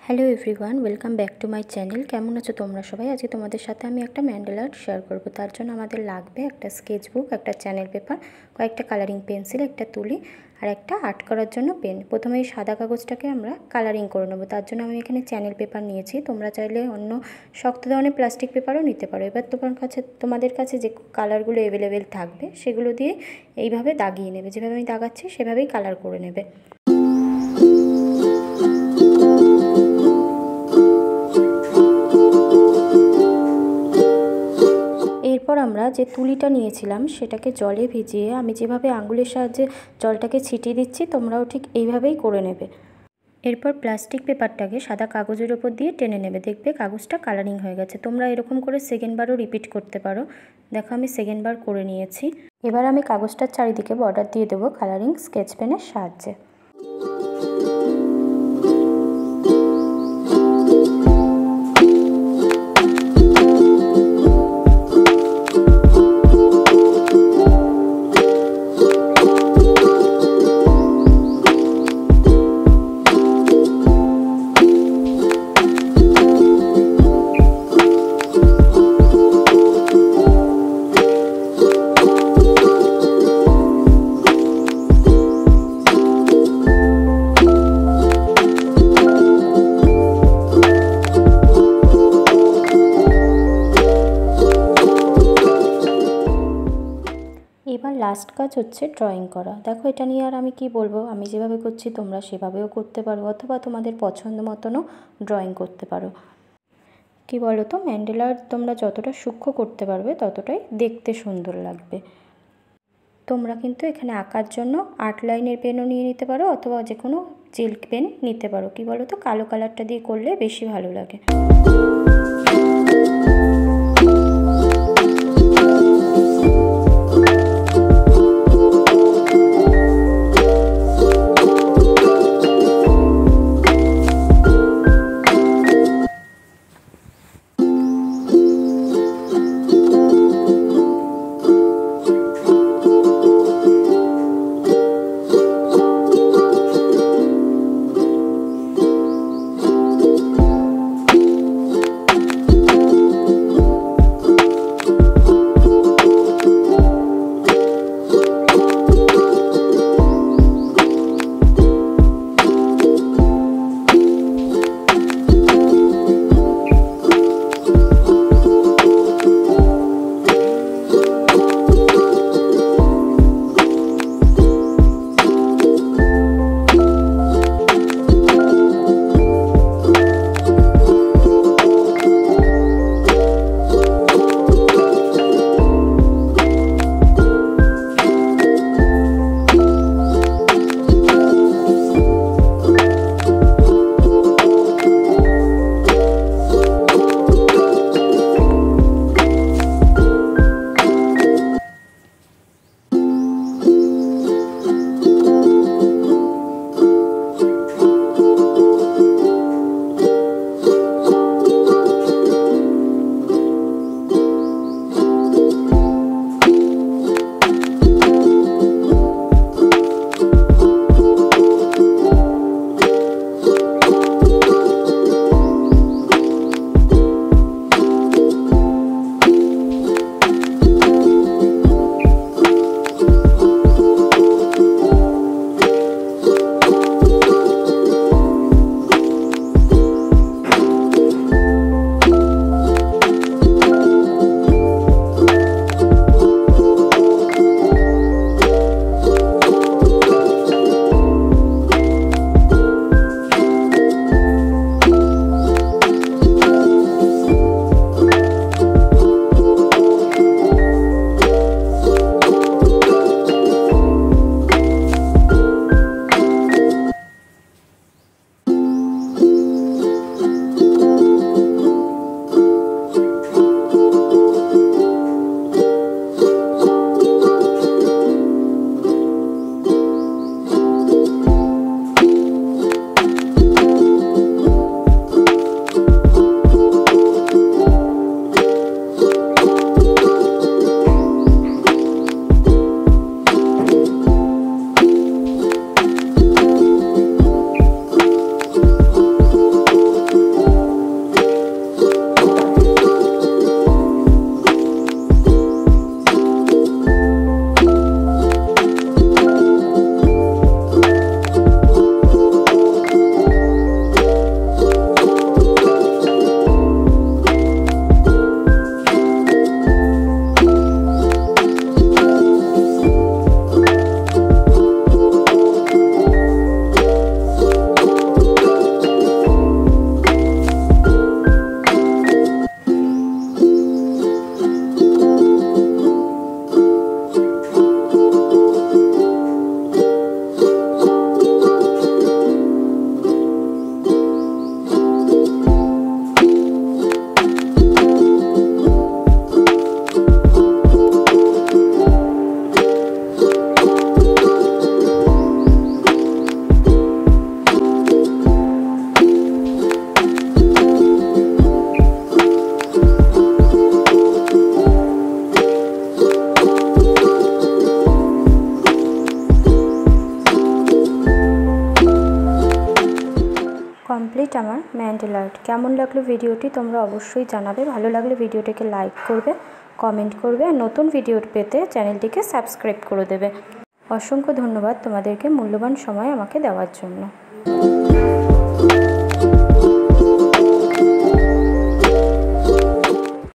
Hello everyone, welcome back to my channel. কেমন আছো তোমরা সবাই? আজকে তোমাদের সাথে আমি একটা ম্যান্ডেলা আর্ট শেয়ার করবো। তার জন্য আমাদের লাগবে একটা স্কেচ বুক, একটা চ্যানেল পেপার, কয়েকটা কালারিং পেন্সিল, একটা তুলি আর একটা আর্ট করার জন্য পেন। প্রথমে এই সাদা কাগজটাকে আমরা কালারিং করে নেবো। তার জন্য আমি এখানে চ্যানেল পেপার নিয়েছি। তোমরা চাইলে অন্য শক্ত ধরনের প্লাস্টিক পেপারও নিতে পারো। এবার তোমাদের কাছে যে কালারগুলো অ্যাভেলেবেল থাকবে সেগুলো দিয়ে এইভাবে দাগিয়ে নেবে। যেভাবে আমি দাগাচ্ছি সেভাবেই কালার করে নেবে। এরপর আমরা যে তুলিটা নিয়েছিলাম সেটাকে জলে ভিজিয়ে আমি যেভাবে আঙুলের সাহায্যে জলটাকে ছিটিয়ে দিচ্ছি, তোমরাও ঠিক এইভাবেই করে নেবে। এরপর প্লাস্টিক পেপারটাকে সাদা কাগজের ওপর দিয়ে টেনে নেবে। দেখবে কাগজটা কালারিং হয়ে গেছে। তোমরা এরকম করে সেকেন্ডবারও রিপিট করতে পারো। দেখো আমি সেকেন্ডবার করে নিয়েছি। এবার আমি কাগজটার চারিদিকে বর্ডার দিয়ে দেবো কালারিং স্কেচ পেনের সাহায্যে। এবার লাস্ট কাজ হচ্ছে ড্রয়িং করা। দেখো এটা নিয়ে আর আমি কি বলবো, আমি যেভাবে করছি তোমরা সেভাবেও করতে পারো, অথবা তোমাদের পছন্দ মতনও ড্রয়িং করতে পারো। কি বলো তো, ম্যান্ডেলা আর্ট তোমরা যতটা সূক্ষ্ম করতে পারবে ততটাই দেখতে সুন্দর লাগবে। তোমরা কিন্তু এখানে আঁকার জন্য আর্ট লাইনের পেনও নিয়ে নিতে পারো, অথবা যে কোনো জেল পেন নিতে পারো। কি বলো তো, কালো কালারটা দিয়ে করলে বেশি ভালো লাগে। আমার ম্যান্ডেল আর্ট। কেমন লাগলো ভিডিওটি তোমরা অবশ্যই জানাবে। ভালো লাগলে ভিডিওটিকে লাইক করবে, কমেন্ট করবে, আর নতুন ভিডিও পেতে চ্যানেলটিকে সাবস্ক্রাইব করে দেবে। অসংখ্য ধন্যবাদ তোমাদেরকে মূল্যবান সময় আমাকে দেওয়ার জন্য।